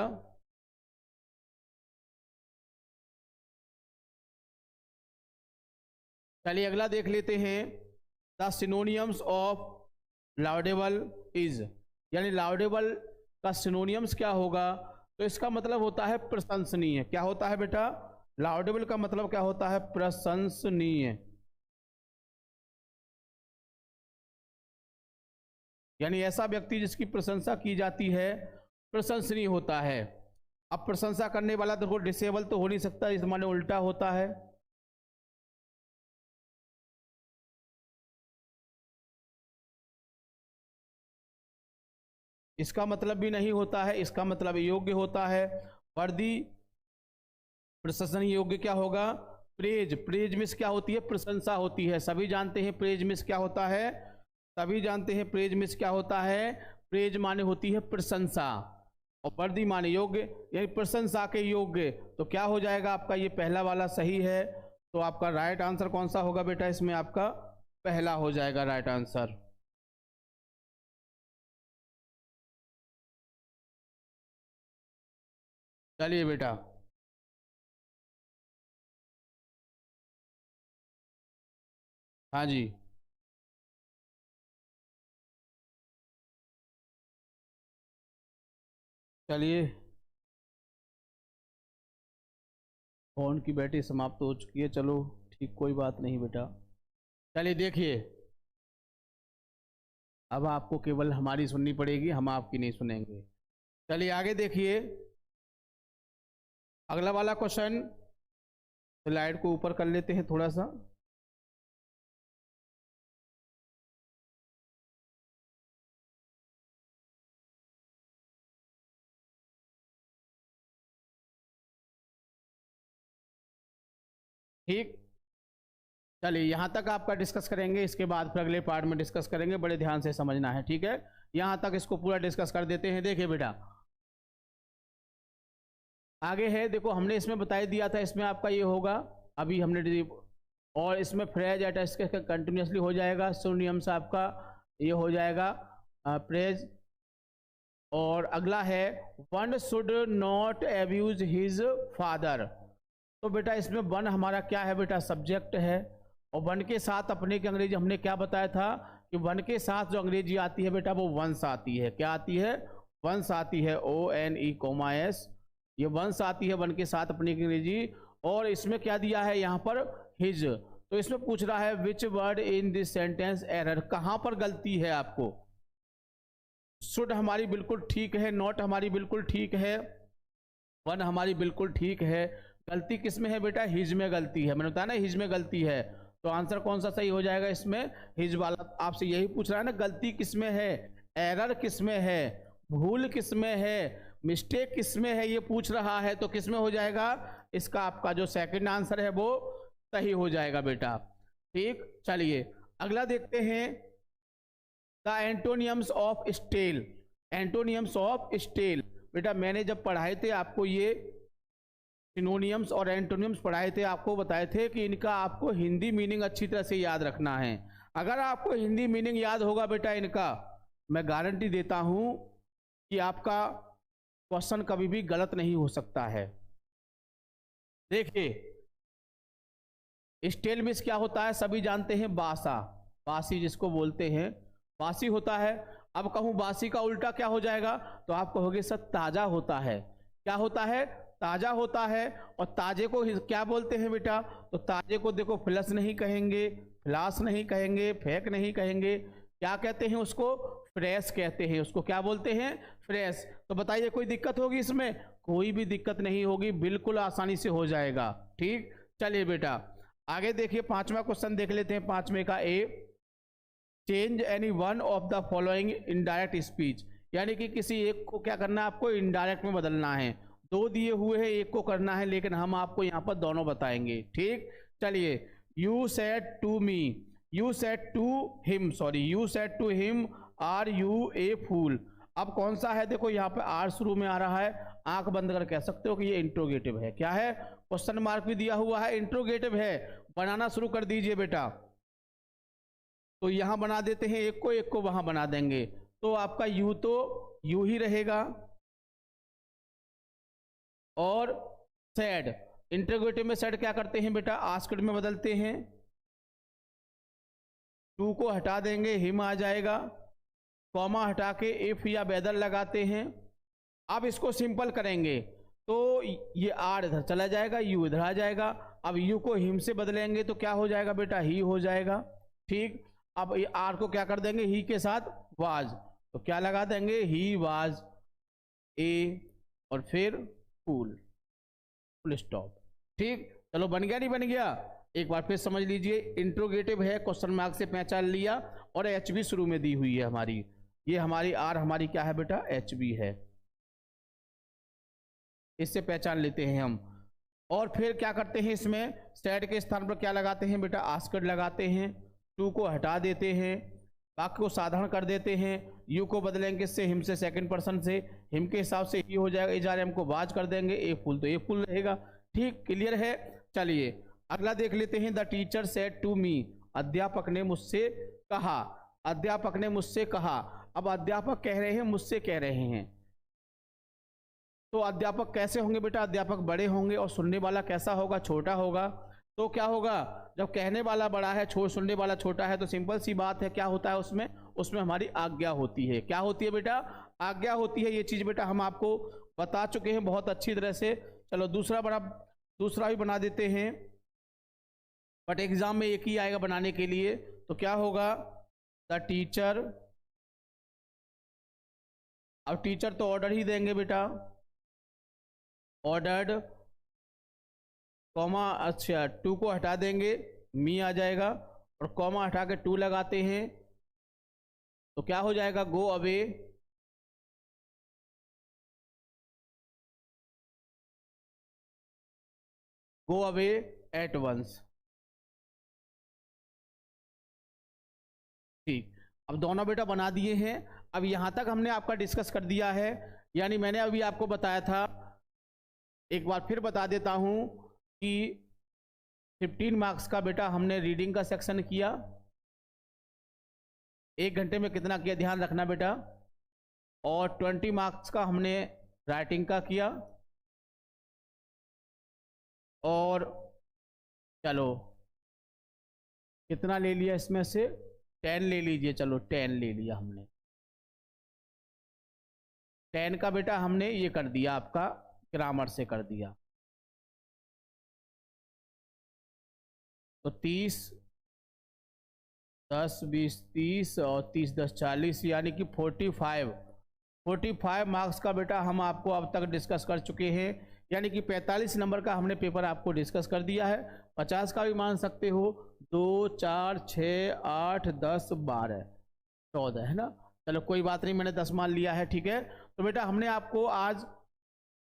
चलिए अगला देख लेते हैं। द सिनोनियम्स ऑफ लाउडेबल इज, यानी लाउडेबल का सिनोनियम्स क्या होगा? तो इसका मतलब होता है प्रशंसनीय। क्या होता है बेटा? लाउडेबल का मतलब क्या होता है? प्रशंसनीय, यानी ऐसा व्यक्ति जिसकी प्रशंसा की जाती है, प्रशंसनीय होता है। अब प्रशंसा करने वाला तो डिसेबल तो हो नहीं सकता, इस माने उल्टा होता है। इसका मतलब भी नहीं होता है, इसका मतलब योग्य होता है। वर्दी, प्रशंसनीय, योग्य क्या होगा? प्रेज। प्रेज मीन्स क्या होती है? प्रशंसा होती है। सभी जानते हैं प्रेज मीन्स क्या होता है। सभी जानते हैं प्रेज मीन्स क्या होता है। प्रेज माने होती है प्रशंसा, और वर्दी माने योग्य, यानी प्रशंसा के योग्य। तो क्या हो जाएगा आपका? ये पहला वाला सही है। तो आपका राइट आंसर कौन सा होगा बेटा इसमें? आपका पहला हो जाएगा राइट आंसर। चलिए बेटा, हाँ जी। चलिए, फोन की बैटरी समाप्त हो चुकी है। चलो ठीक, कोई बात नहीं बेटा। चलिए देखिए, अब आपको केवल हमारी सुननी पड़ेगी, हम आपकी नहीं सुनेंगे। चलिए आगे देखिए, अगला वाला क्वेश्चन। स्लाइड को ऊपर कर लेते हैं थोड़ा सा। ठीक, चलिए यहाँ तक आपका डिस्कस करेंगे, इसके बाद फिर अगले पार्ट में डिस्कस करेंगे। बड़े ध्यान से समझना है, ठीक है? यहाँ तक इसको पूरा डिस्कस कर देते हैं। देखिए बेटा, आगे है, देखो हमने इसमें बता दिया था, इसमें आपका ये होगा, अभी हमने, और इसमें फ्रेज अटैच कंटिन्यूसली हो जाएगा। सिनोनिम्स आपका ये हो जाएगा प्रेज, और अगला है one should not abuse his father. तो बेटा इसमें वन हमारा क्या है बेटा, सब्जेक्ट है, और वन के साथ अपने की अंग्रेजी हमने क्या बताया था कि वन के साथ जो अंग्रेजी आती है बेटा वो वंस आती है। क्या आती है? वंस आती है, ONE, ये वंस आती है वन के साथ अपनी अंग्रेजी। और इसमें क्या दिया है यहाँ पर, हिज। तो इसमें पूछ रहा है which word in this sentence error, कहां पर गलती है आपको। शुड हमारी बिल्कुल ठीक है, नॉट हमारी बिल्कुल ठीक है, वन हमारी बिल्कुल ठीक है, गलती किस में है बेटा, हिज में गलती है। मैंने बताया ना हिज में गलती है, तो आंसर कौन सा सही हो जाएगा इसमें, हिज वाला। आपसे यही पूछ रहा है ना, गलती किस में है, एरर किस में है, भूल किस में है, मिस्टेक किस में है, ये पूछ रहा है, तो किस में हो जाएगा, इसका आपका जो सेकंड आंसर है वो सही हो जाएगा बेटा। ठीक, चलिए अगला देखते हैं, the antonyms of stale. Antonyms of stale बेटा मैंने जब पढ़ाए थे आपको ये सिनोनियम्स और एंटोनियम्स पढ़ाए थे, आपको बताए थे कि इनका आपको हिंदी मीनिंग अच्छी तरह से याद रखना है। अगर आपको हिंदी मीनिंग याद होगा बेटा इनका, मैं गारंटी देता हूं कि आपका क्वेश्चन कभी भी गलत नहीं हो सकता है। देखिए स्टेल मिस क्या होता है, सभी जानते हैं, बासा, बासी जिसको बोलते हैं, बासी होता है। अब कहूं बासी का उल्टा क्या हो जाएगा, तो आप कहोगे सर ताजा होता है। क्या होता है, ताजा होता है। और ताजे को क्या बोलते हैं बेटा, तो ताजे को देखो फ्लश नहीं कहेंगे, फ्लास नहीं कहेंगे, फेक नहीं कहेंगे, क्या कहते हैं उसको, फ्रेश कहते हैं उसको। क्या बोलते हैं, फ्रेश। तो बताइए कोई दिक्कत होगी इसमें, कोई भी दिक्कत नहीं होगी, बिल्कुल आसानी से हो जाएगा। ठीक, चलिए बेटा आगे देखिए, पांचवा क्वेश्चन देख लेते हैं, पांचवे का A, change any one of the following indirect speech. यानी कि किसी एक को क्या करना है, आपको इनडायरेक्ट में बदलना है। दो दिए हुए हैं, एक को करना है, लेकिन हम आपको यहाँ पर दोनों बताएंगे। ठीक, चलिए, you said to me, you said to him, sorry you said to him are you a fool. अब कौन सा है, देखो यहाँ पे आर शुरू में आ रहा है, आंख बंद कर कह सकते हो कि ये इंट्रोगेटिव है। क्या है, क्वेश्चन मार्क भी दिया हुआ है, इंट्रोगेटिव है। बनाना शुरू कर दीजिए बेटा, तो यहां बना देते हैं एक को वहां बना देंगे, तो आपका यू तो यू ही रहेगा। और सैड, इंट्रोगेटिव में सैड क्या करते हैं बेटा, आस्क्ड में बदलते हैं, टू को हटा देंगे, हिम आ जाएगा, कॉमा हटा के इफ या वेदर लगाते हैं। अब इसको सिंपल करेंगे तो ये आर इधर चला जाएगा, यू इधर आ जाएगा। अब यू को हिम से बदलेंगे तो क्या हो जाएगा बेटा, ही हो जाएगा। ठीक, अब ये आर को क्या कर देंगे, ही के साथ वाज, तो क्या लगा देंगे, ही वाज ए, और फिर फूल, फुल स्टॉप। ठीक, चलो बन गया नहीं बन गया, एक बार फिर समझ लीजिए, इंट्रोगेटिव है, क्वेश्चन मार्क से पहचान लिया, और एच बी शुरू में दी हुई है हमारी, ये हमारी आर हमारी क्या है बेटा, एच बी है, इससे पहचान लेते हैं हम। और फिर क्या करते हैं, इसमें सैड के स्थान पर क्या लगाते हैं बेटा, आस्क्ड लगाते हैं, टू को हटा देते हैं, वाक्य को साधारण कर देते हैं, यू को बदलेंगे इससे, हिम से, सेकंड पर्सन से, हिम के हिसाब से ही हो जाएगा, इजारे को बाज कर देंगे, ए फूल तो ए फूल रहेगा। ठीक, क्लियर है। चलिए अगला देख लेते हैं, the teacher said to me, अध्यापक ने मुझसे कहा, अध्यापक ने मुझसे कहा। अब अध्यापक कह रहे हैं, मुझसे कह रहे हैं, तो अध्यापक कैसे होंगे बेटा, अध्यापक बड़े होंगे, और सुनने वाला कैसा होगा, छोटा होगा। तो क्या होगा, जब कहने वाला बड़ा है, सुनने वाला छोटा है, तो सिंपल सी बात है, क्या होता है उसमें, उसमें हमारी आज्ञा होती है। क्या होती है बेटा, आज्ञा होती है। ये चीज बेटा हम आपको बता चुके हैं बहुत अच्छी तरह से। चलो दूसरा भी बना देते हैं, बट एग्जाम में एक ही आएगा बनाने के लिए। तो क्या होगा, द टीचर, अब टीचर तो ऑर्डर ही देंगे बेटा, ऑर्डर्ड, कॉमा, अच्छा टू को हटा देंगे, मी आ जाएगा, और कॉमा हटा के टू लगाते हैं, तो क्या हो जाएगा, go away, go away at once. ठीक, अब दोनों बेटा बना दिए हैं। अब यहां तक हमने आपका डिस्कस कर दिया है, यानी मैंने अभी आपको बताया था, एक बार फिर बता देता हूं कि 15 मार्क्स का बेटा हमने रीडिंग का सेक्शन किया। 1 घंटे में कितना किया, ध्यान रखना बेटा, और 20 मार्क्स का हमने राइटिंग का किया। और चलो कितना ले लिया इसमें से, 10 ले लीजिए, चलो 10 ले लिया हमने। 10 का बेटा हमने ये कर दिया, आपका ग्रामर से कर दिया। तो 30 10 20 30 और 30 10 40 यानी कि 45 मार्क्स का बेटा हम आपको अब तक डिस्कस कर चुके हैं। यानी कि 45 नंबर का हमने पेपर आपको डिस्कस कर दिया है। 50 का भी मान सकते हो, 2 4 6 8 10 12 14 है ना। चलो कोई बात नहीं, मैंने 10 मान लिया है, ठीक है। तो बेटा हमने आपको आज,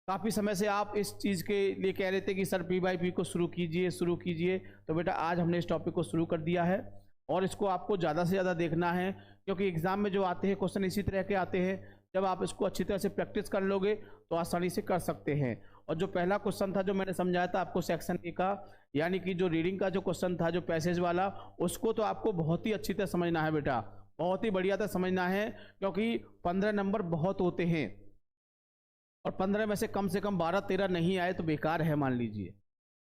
काफ़ी समय से आप इस चीज़ के लिए कह रहे थे कि सर P/P को शुरू कीजिए, तो बेटा आज हमने इस टॉपिक को शुरू कर दिया है। और इसको आपको ज़्यादा से ज़्यादा देखना है, क्योंकि एग्ज़ाम में जो आते हैं क्वेश्चन इसी तरह के आते हैं। जब आप इसको अच्छी तरह से प्रैक्टिस कर लोगे तो आसानी से कर सकते हैं। और जो पहला क्वेश्चन था जो मैंने समझाया था आपको सेक्शन ए का, यानी कि जो रीडिंग का जो क्वेश्चन था, जो पैसेज वाला, उसको तो आपको बहुत ही अच्छी तरह समझना है बेटा, बहुत ही बढ़िया तरह समझना है। क्योंकि 15 नंबर बहुत होते हैं और 15 में से कम 12-13 नहीं आए तो बेकार है। मान लीजिए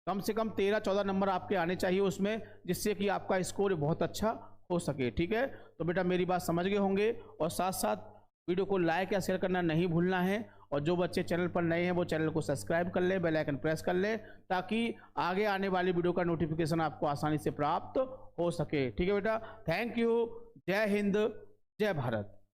कम से कम 13-14 नंबर आपके आने चाहिए उसमें, जिससे कि आपका स्कोर बहुत अच्छा हो सके, ठीक है। तो बेटा मेरी बात समझ गए होंगे। और साथ साथ वीडियो को लाइक या शेयर करना नहीं भूलना है। और जो बच्चे चैनल पर नए हैं वो चैनल को सब्सक्राइब कर लें, बेल आइकन प्रेस कर लें, ताकि आगे आने वाली वीडियो का नोटिफिकेशन आपको आसानी से प्राप्त हो सके, ठीक है बेटा। Thank you. जय हिंद, जय भारत।